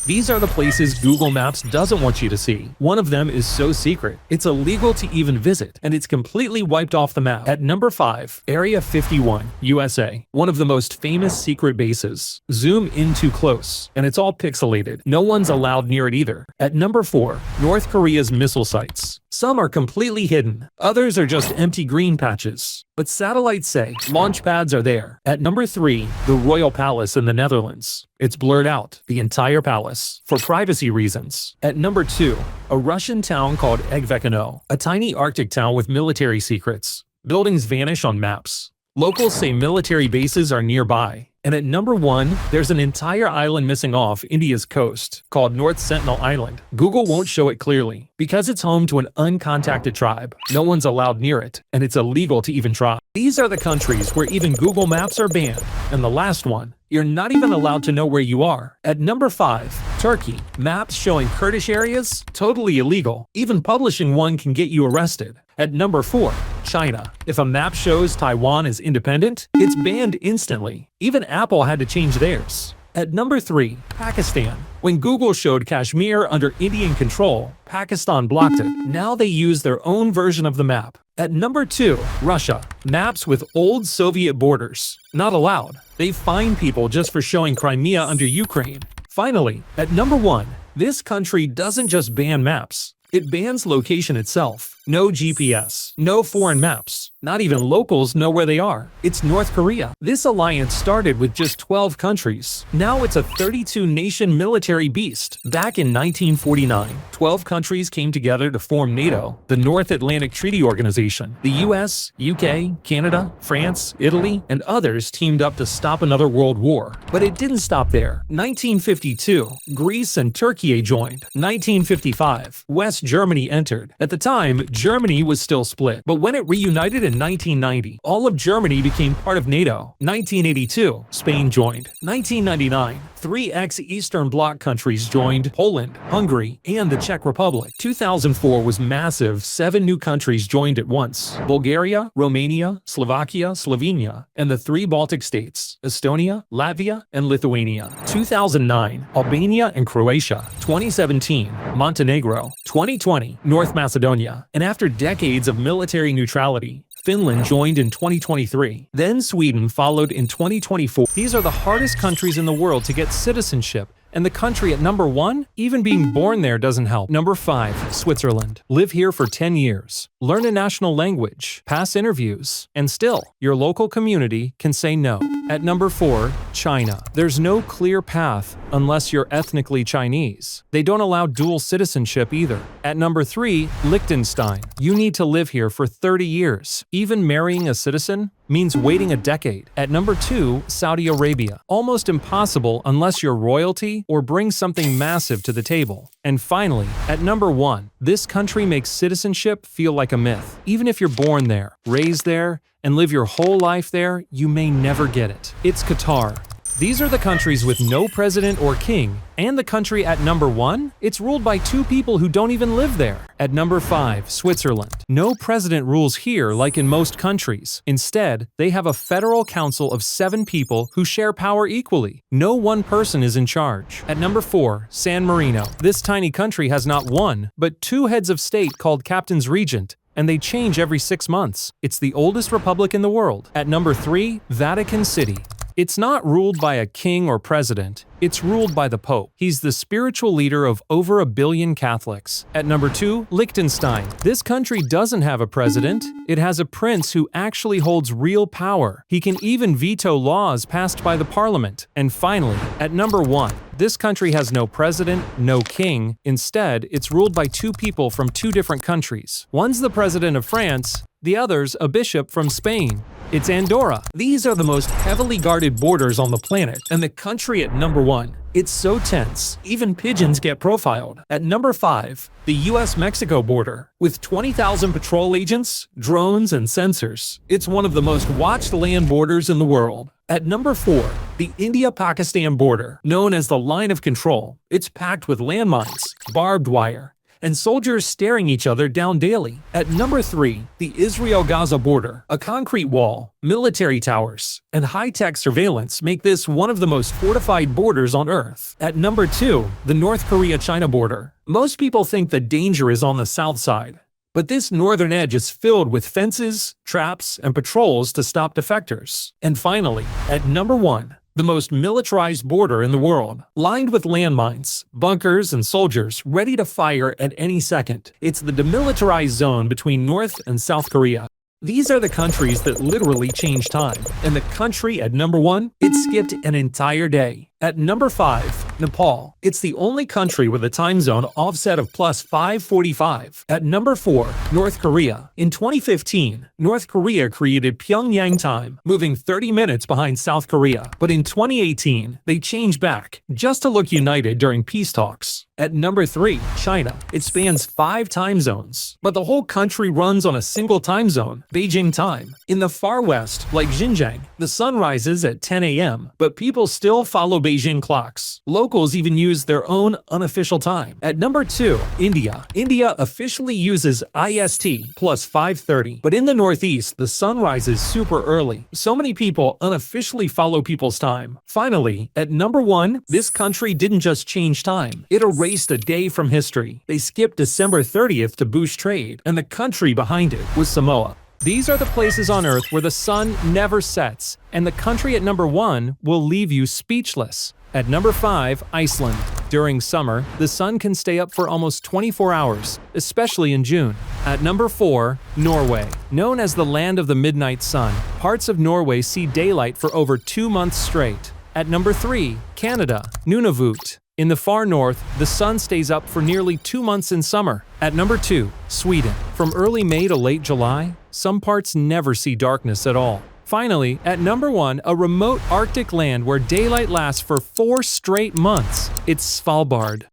These are the places Google Maps doesn't want you to see. One of them is so secret, it's illegal to even visit, and it's completely wiped off the map. At number 5, Area 51, USA. One of the most famous secret bases. Zoom in too close, and it's all pixelated. No one's allowed near it either. At number 4, North Korea's missile sites. Some are completely hidden, others are just empty green patches. But satellites say launch pads are there. At number 3, the Royal Palace in the Netherlands. It's blurred out, the entire palace, for privacy reasons. At number 2, a Russian town called Egvekano, a tiny Arctic town with military secrets. Buildings vanish on maps. Locals say military bases are nearby. And at number 1, there's an entire island missing off India's coast, called North Sentinel Island. Google won't show it clearly, because it's home to an uncontacted tribe. No one's allowed near it, and it's illegal to even try. These are the countries where even Google Maps are banned. And the last one, you're not even allowed to know where you are. At number 5, Turkey. Maps showing Kurdish areas? Totally illegal. Even publishing one can get you arrested. At number 4, China. If a map shows Taiwan is independent, it's banned instantly. Even Apple had to change theirs. At number 3, Pakistan. When Google showed Kashmir under Indian control, Pakistan blocked it. Now they use their own version of the map. At number 2, Russia. Maps with old Soviet borders. Not allowed. They fine people just for showing Crimea under Ukraine. Finally, at number 1, this country doesn't just ban maps. It bans location itself. No GPS, no foreign maps. Not even locals know where they are. It's North Korea. This alliance started with just 12 countries. Now it's a 32-nation military beast. Back in 1949, 12 countries came together to form NATO, the North Atlantic Treaty Organization. The US, UK, Canada, France, Italy, and others teamed up to stop another world war. But it didn't stop there. 1952, Greece and Turkey joined. 1955, West Germany entered. At the time, Germany was still split, but when it reunited in 1990, all of Germany became part of NATO. 1982, Spain joined. 1999, 3 ex-Eastern Bloc countries joined: Poland, Hungary, and the Czech Republic. 2004 was massive. 7 new countries joined at once: Bulgaria, Romania, Slovakia, Slovenia, and the 3 Baltic states: Estonia, Latvia, and Lithuania. 2009, Albania and Croatia. 2017, Montenegro. 2020, North Macedonia. And after decades of military neutrality, Finland joined in 2023. Then Sweden followed in 2024. These are the hardest countries in the world to get citizenship. And the country at number 1, even being born there doesn't help. Number 5, Switzerland. Live here for 10 years. Learn a national language. Pass interviews. And still, your local community can say no. At number 4, China. There's no clear path unless you're ethnically Chinese. They don't allow dual citizenship either. At number 3, Liechtenstein. You need to live here for 30 years. Even marrying a citizen means waiting a decade. At number 2, Saudi Arabia. Almost impossible unless you're royalty or bring something massive to the table. And finally, at number 1, this country makes citizenship feel like a myth. Even if you're born there, raised there, and live your whole life there, you may never get it. It's Qatar. These are the countries with no president or king. And the country at number 1? It's ruled by 2 people who don't even live there. At number 5, Switzerland. No president rules here like in most countries. Instead, they have a federal council of 7 people who share power equally. No one person is in charge. At number 4, San Marino. This tiny country has not 1, but 2 heads of state called captains regent, and they change every 6 months. It's the oldest republic in the world. At number 3, Vatican City. It's not ruled by a king or president. It's ruled by the Pope. He's the spiritual leader of over 1 billion Catholics. At number 2, Liechtenstein. This country doesn't have a president. It has a prince who actually holds real power. He can even veto laws passed by the parliament. And finally, at number 1, this country has no president, no king. Instead, it's ruled by 2 people from 2 different countries. One's the president of France, the other's a bishop from Spain. It's Andorra. These are the most heavily guarded borders on the planet, and the country at number 1. It's so tense, even pigeons get profiled. At number 5, the US-Mexico border. With 20,000 patrol agents, drones, and sensors, it's one of the most watched land borders in the world. At number 4, the India-Pakistan border, known as the Line of Control. It's packed with landmines, barbed wire, and soldiers staring each other down daily. At number 3, the Israel-Gaza border. A concrete wall, military towers, and high-tech surveillance make this one of the most fortified borders on Earth. At number 2, the North Korea-China border. Most people think the danger is on the south side, but this northern edge is filled with fences, traps, and patrols to stop defectors. And finally, at number 1, the most militarized border in the world, lined with landmines, bunkers, and soldiers ready to fire at any second. It's the demilitarized zone between North and South Korea. These are the countries that literally change time. And the country at number 1, it skipped an entire day. At number 5, Nepal. It's the only country with a time zone offset of plus 545. At number 4, North Korea. In 2015, North Korea created Pyongyang time, moving 30 minutes behind South Korea. But in 2018, they changed back, just to look united during peace talks. At number 3, China. It spans 5 time zones, but the whole country runs on a single time zone, Beijing time. In the far west, like Xinjiang, the sun rises at 10 a.m., but people still follow Beijing clocks. Locals even use their own unofficial time. At number 2, India. India officially uses IST plus 5:30, but in the northeast, the sun rises super early. So many people unofficially follow people's time. Finally, at number 1, this country didn't just change time. It erased a day from history. They skipped December 30th to boost trade, and the country behind it was Samoa. These are the places on Earth where the sun never sets, and the country at number 1 will leave you speechless. At number 5, Iceland. During summer, the sun can stay up for almost 24 hours, especially in June. At number 4, Norway. Known as the land of the midnight sun, parts of Norway see daylight for over 2 months straight. At number 3, Canada. Nunavut. In the far north, the sun stays up for nearly 2 months in summer. At number 2, Sweden. From early May to late July, some parts never see darkness at all. Finally, at number 1, a remote Arctic land where daylight lasts for 4 straight months. It's Svalbard.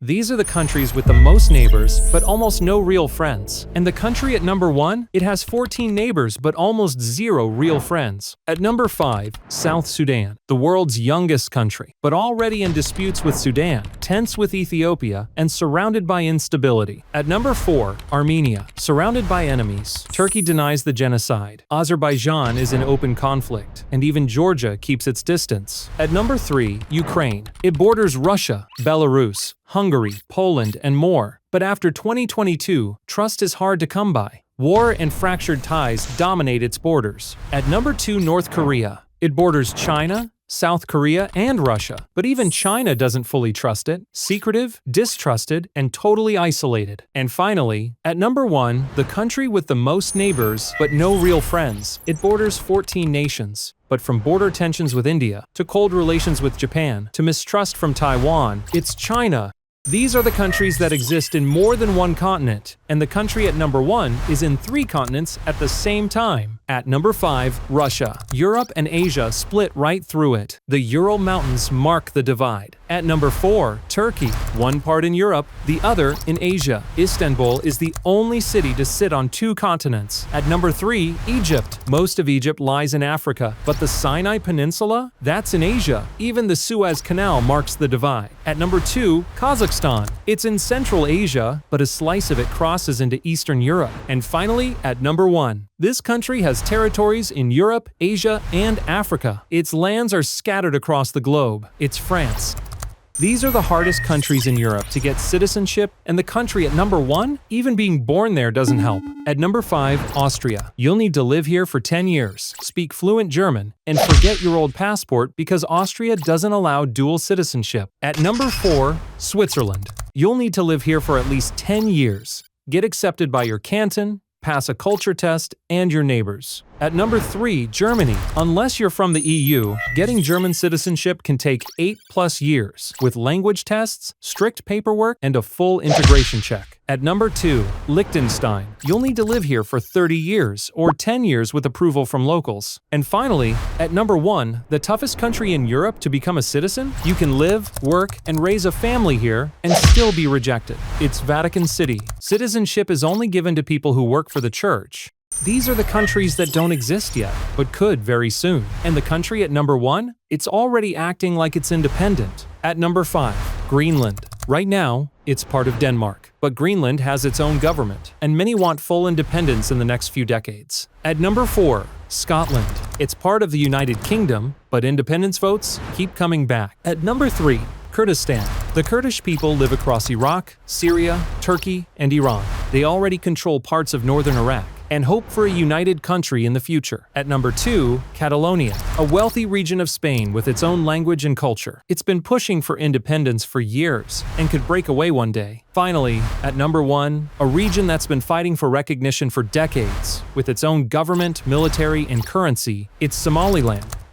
These are the countries with the most neighbors, but almost no real friends. And the country at number 1, it has 14 neighbors, but almost 0 real friends. At number 5, South Sudan, the world's youngest country, but already in disputes with Sudan, tense with Ethiopia, and surrounded by instability. At number 4, Armenia, surrounded by enemies. Turkey denies the genocide. Azerbaijan is in open conflict, and even Georgia keeps its distance. At number 3, Ukraine. It borders Russia, Belarus, Hungary, Poland, and more. But after 2022, trust is hard to come by. War and fractured ties dominate its borders. At number 2, North Korea. It borders China, South Korea, and Russia. But even China doesn't fully trust it. Secretive, distrusted, and totally isolated. And finally, at number 1, the country with the most neighbors, but no real friends. It borders 14 nations. But from border tensions with India, to cold relations with Japan, to mistrust from Taiwan, it's China. These are the countries that exist in more than one continent, and the country at number 1 is in 3 continents at the same time. At number 5, Russia. Europe and Asia split right through it. The Ural Mountains mark the divide. At number 4, Turkey. One part in Europe, the other in Asia. Istanbul is the only city to sit on 2 continents. At number 3, Egypt. Most of Egypt lies in Africa, but the Sinai Peninsula? That's in Asia. Even the Suez Canal marks the divide. At number 2, Kazakhstan. It's in Central Asia, but a slice of it crosses into Eastern Europe. And finally, at number 1, this country has territories in Europe, Asia, and Africa. Its lands are scattered across the globe. It's France. These are the hardest countries in Europe to get citizenship, and the country at number 1, even being born there doesn't help. At number 5, Austria. You'll need to live here for 10 years, speak fluent German, and forget your old passport because Austria doesn't allow dual citizenship. At number 4, Switzerland. You'll need to live here for at least 10 years, get accepted by your canton, pass a culture test, and your neighbors. At number 3, Germany. Unless you're from the EU, getting German citizenship can take 8+ years, with language tests, strict paperwork, and a full integration check. At number 2, Liechtenstein. You'll need to live here for 30 years, or 10 years with approval from locals. And finally, at number 1, the toughest country in Europe to become a citizen? You can live, work, and raise a family here, and still be rejected. It's Vatican City. Citizenship is only given to people who work for the church. These are the countries that don't exist yet, but could very soon. And the country at number 1? It's already acting like it's independent. At number 5, Greenland. Right now, It's part of Denmark, but Greenland has its own government, and many want full independence in the next few decades. At number 4, Scotland. It's part of the United Kingdom, but independence votes keep coming back. At number 3, Kurdistan. The Kurdish people live across Iraq, Syria, Turkey, and Iran. They already control parts of northern Iraq and hope for a united country in the future. At number 2, Catalonia, a wealthy region of Spain with its own language and culture. It's been pushing for independence for years and could break away one day. Finally, at number 1, a region that's been fighting for recognition for decades. With its own government, military, and currency, it's Somaliland.